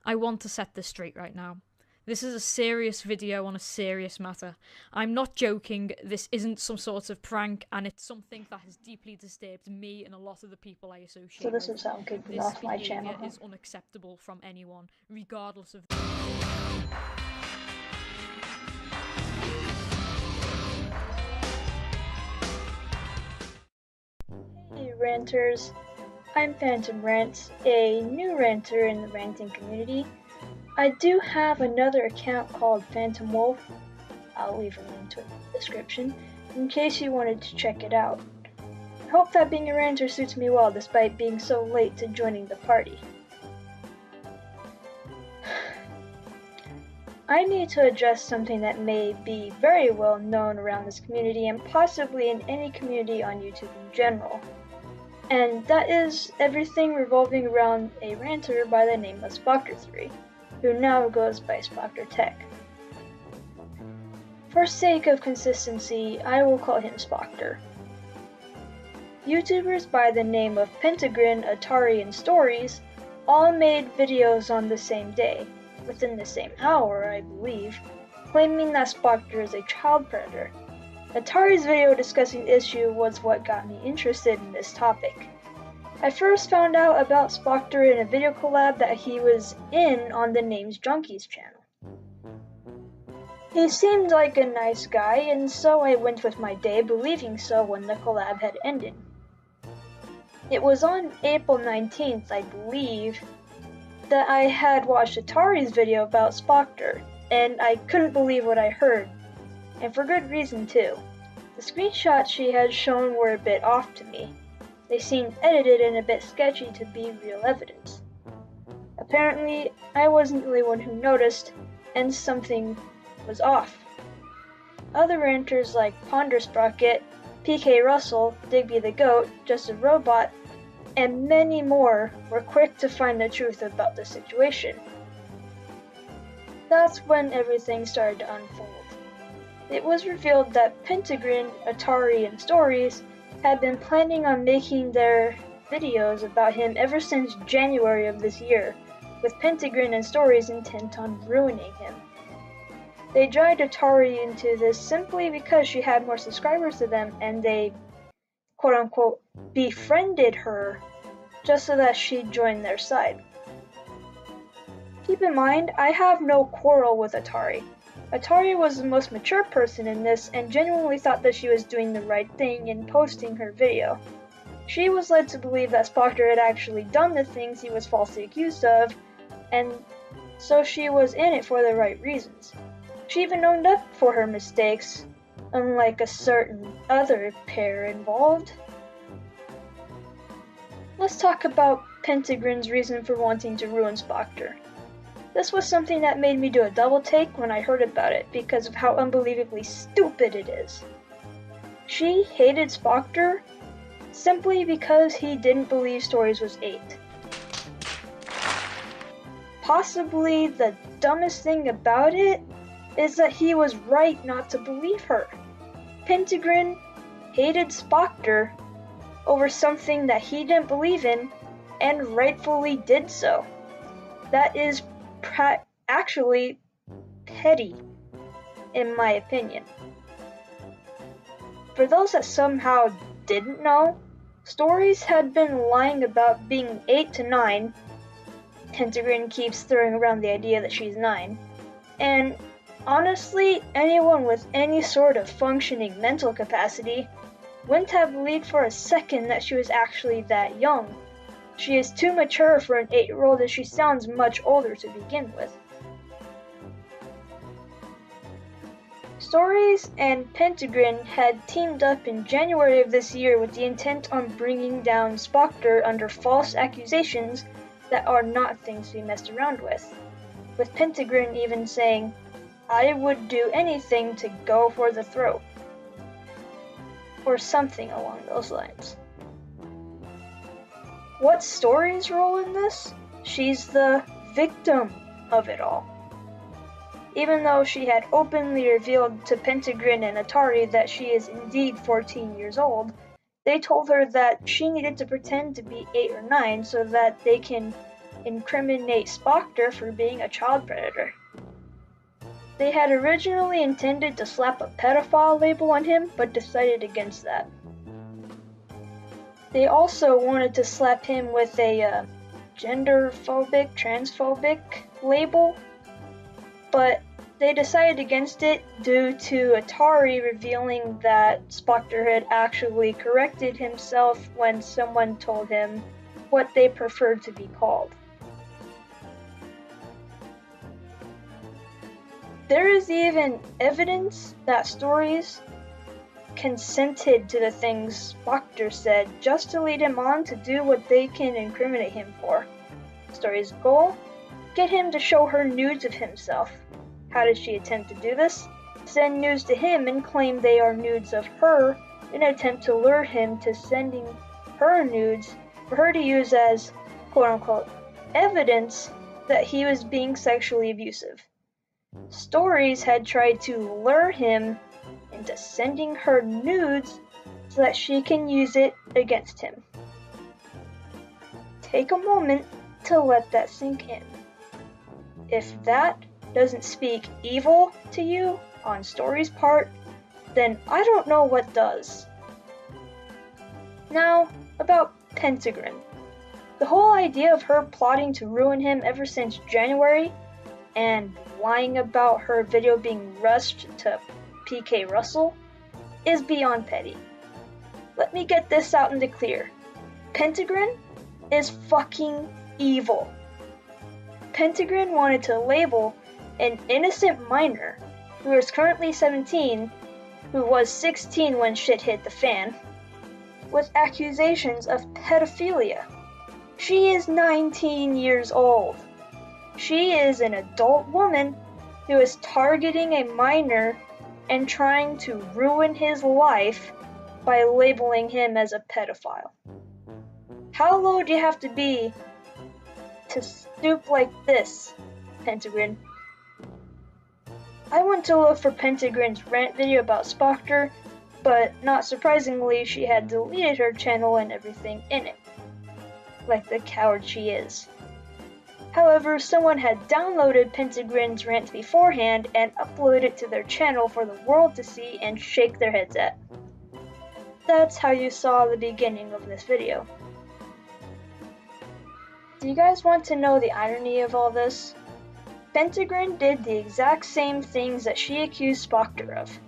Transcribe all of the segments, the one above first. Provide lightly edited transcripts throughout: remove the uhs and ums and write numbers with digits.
I want to set this straight right now. This is a serious video on a serious matter. I'm not joking, this isn't some sort of prank, and it's something that has deeply disturbed me and a lot of the people I associate So this with. is how I'm kicking This off my behaviour channel. is unacceptable from anyone, regardless of... Hey ranters, I'm Phantom Rant, a new ranter in the ranting community. I do have another account called Phantom Wolf. I'll leave a link to it in the description in case you wanted to check it out. I hope that being a ranter suits me well despite being so late to joining the party. I need to address something that may be very well known around this community and possibly in any community on YouTube in general. And that is everything revolving around a ranter by the name of Spoctor3, who now goes by Spoctor Tech. For sake of consistency, I will call him Spoctor. YouTubers by the name of Pentagrin, Atari, and Stories all made videos on the same day, within the same hour, I believe, claiming that Spoctor is a child predator. Atari's video discussing the issue was what got me interested in this topic. I first found out about Spoctor in a video collab that he was in on the Names Junkies channel. He seemed like a nice guy, and so I went with my day believing so when the collab had ended. It was on April 19th, I believe, that I had watched Atari's video about Spoctor, and I couldn't believe what I heard. And for good reason too. The screenshots she had shown were a bit off to me. They seemed edited and a bit sketchy to be real evidence. Apparently, I wasn't the only one who noticed, and something was off. Other ranters like Pondersprocket, PK Russell, Digby the Goat, Just a Robot, and many more were quick to find the truth about the situation. That's when everything started to unfold. It was revealed that Pentagrin, Atari, and Stories had been planning on making their videos about him ever since January of this year, with Pentagrin and Stories intent on ruining him. They dragged Atari into this simply because she had more subscribers to them and they, quote-unquote, befriended her just so that she'd join their side. Keep in mind, I have no quarrel with Atari. Atari was the most mature person in this and genuinely thought that she was doing the right thing in posting her video. She was led to believe that Spoctor had actually done the things he was falsely accused of, and so she was in it for the right reasons. She even owned up for her mistakes, unlike a certain other pair involved. Let's talk about Pentagrin's reason for wanting to ruin Spoctor. This was something that made me do a double take when I heard about it because of how unbelievably stupid it is. She hated Spoctor simply because he didn't believe Stories was 8. Possibly the dumbest thing about it is that he was right not to believe her. Pentagrin hated Spoctor over something that he didn't believe in and rightfully did so. That is actually petty, in my opinion. For those that somehow didn't know, Stories had been lying about being 8 to 9. Pentagrin keeps throwing around the idea that she's 9. And honestly, anyone with any sort of functioning mental capacity wouldn't have believed for a second that she was actually that young. She is too mature for an 8-year-old and she sounds much older to begin with. Stories and Pentagrin had teamed up in January of this year with the intent on bringing down Spoctor under false accusations that are not things to be messed around with Pentagrin even saying, "I would do anything to go for the throat," or something along those lines. What's Story's role in this? She's the victim of it all. Even though she had openly revealed to Pentagrin and Atari that she is indeed 14 years old, they told her that she needed to pretend to be 8 or 9 so that they can incriminate Spoctor for being a child predator. They had originally intended to slap a pedophile label on him, but decided against that. They also wanted to slap him with a gender-phobic, transphobic label, but they decided against it due to Atari revealing that Spoctor had actually corrected himself when someone told him what they preferred to be called. There is even evidence that Stories consented to the things Spoctor said just to lead him on to do what they can incriminate him for. Story's goal? Get him to show her nudes of himself. How does she attempt to do this? Send nudes to him and claim they are nudes of her in an attempt to lure him to sending her nudes for her to use as quote-unquote evidence that he was being sexually abusive. Stories had tried to lure him into sending her nudes so that she can use it against him. Take a moment to let that sink in. If that doesn't speak evil to you on Story's part, then I don't know what does. Now, about Pentagrin. The whole idea of her plotting to ruin him ever since January and lying about her video being rushed to PK Russell is beyond petty. Let me get this out in the clear. Pentagrin is fucking evil. Pentagrin wanted to label an innocent minor who is currently 17, who was 16 when shit hit the fan, with accusations of pedophilia. She is 19 years old. She is an adult woman who is targeting a minor and trying to ruin his life by labeling him as a pedophile. How low do you have to be to stoop like this, Pentagrin? I went to look for Pentagrin's rant video about Spoctor, but not surprisingly, she had deleted her channel and everything in it, like the coward she is. However, someone had downloaded Pentagrin's rant beforehand and uploaded it to their channel for the world to see and shake their heads at. That's how you saw the beginning of this video. Do you guys want to know the irony of all this? Pentagrin did the exact same things that she accused Spoctor of.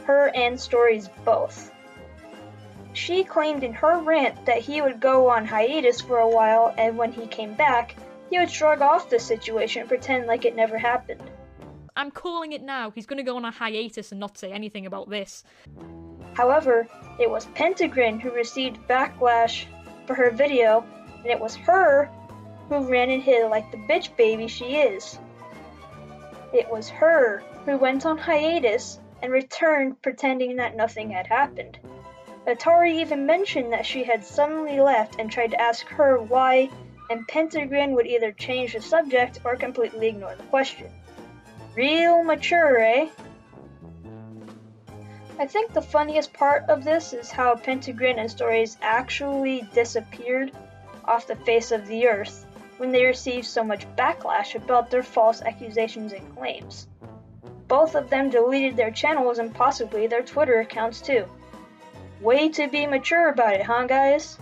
Her and Stories both. She claimed in her rant that he would go on hiatus for a while, and when he came back, he would shrug off the situation and pretend like it never happened. I'm calling it now. He's going to go on a hiatus and not say anything about this. However, it was Pentagrin who received backlash for her video, and it was her who ran and hid like the bitch baby she is. It was her who went on hiatus and returned pretending that nothing had happened. Atari even mentioned that she had suddenly left and tried to ask her why, and Pentagrin would either change the subject or completely ignore the question. Real mature, eh? I think the funniest part of this is how Pentagrin and Stories actually disappeared off the face of the earth when they received so much backlash about their false accusations and claims. Both of them deleted their channels and possibly their Twitter accounts too. Way to be mature about it, huh guys?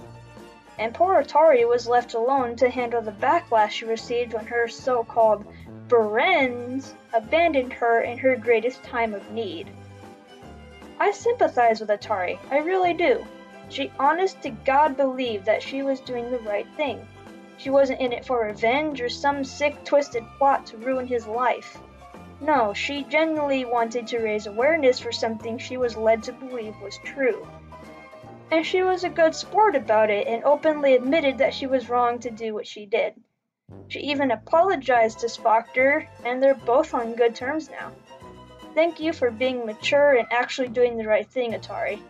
And poor Atari was left alone to handle the backlash she received when her so-called friends abandoned her in her greatest time of need. I sympathize with Atari, I really do. She honest to God believed that she was doing the right thing. She wasn't in it for revenge or some sick, twisted plot to ruin his life. No, she genuinely wanted to raise awareness for something she was led to believe was true. And she was a good sport about it and openly admitted that she was wrong to do what she did. She even apologized to Spoctor, and they're both on good terms now. Thank you for being mature and actually doing the right thing, Atari.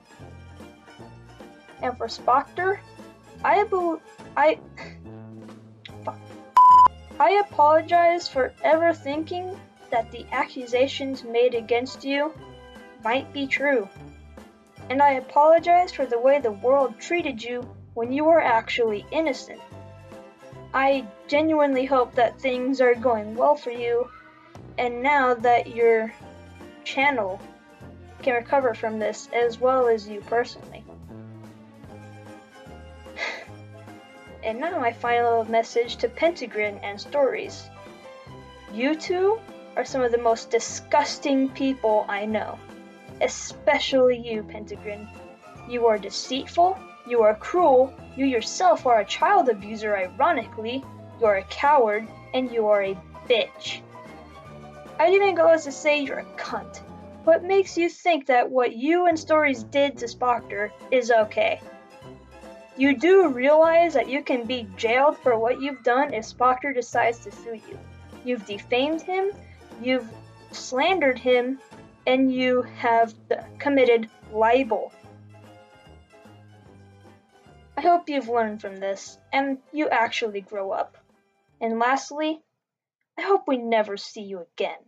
And for Spoctor, I apologize for ever thinking that the accusations made against you might be true. And I apologize for the way the world treated you when you were actually innocent. I genuinely hope that things are going well for you, and now that your channel can recover from this as well as you personally. And now my final message to Pentagrin and Stories. You two are some of the most disgusting people I know. Especially you, Pentagrin. You are deceitful, you are cruel, you yourself are a child abuser ironically, you are a coward, and you are a bitch. I'd even go as to say you're a cunt. What makes you think that what you and Stories did to Spoctor is okay? You do realize that you can be jailed for what you've done if Spoctor decides to sue you. You've defamed him, you've slandered him, and you have committed libel. I hope you've learned from this, and you actually grow up. And lastly, I hope we never see you again.